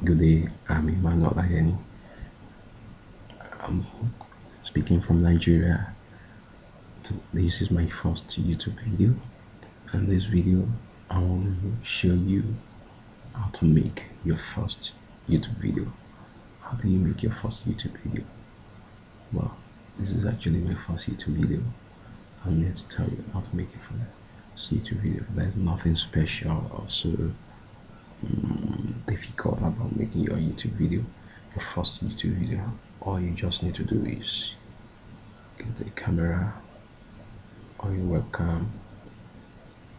Good day, I'm Emmanuel Ayeni. I'm speaking from Nigeria. This is my first YouTube video, and this video I want to show you how to make your first YouTube video. How do you make your first YouTube video? Well, this is actually my first YouTube video. I'm here to tell you how to make it from this YouTube video. There's nothing special or so difficult about making your YouTube video, your first YouTube video. All you just need to do is get a camera or your webcam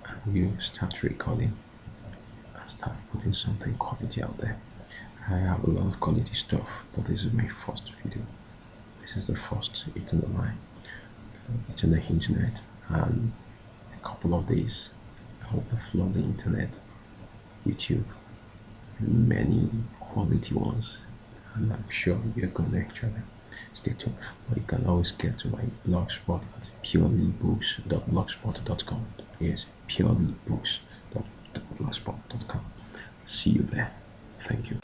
and you start recording and start putting something quality out there. I have a lot of quality stuff, but this is my first video. This is the first. It's in the line. It's on the internet, and in a couple of days I hope to flood the internet, YouTube, many quality ones, and I'm sure you're gonna actually stay tuned. But you can always get to my blogspot at purelybooks.blogspot.com. Yes, purelybooks.blogspot.com. See you there. Thank you.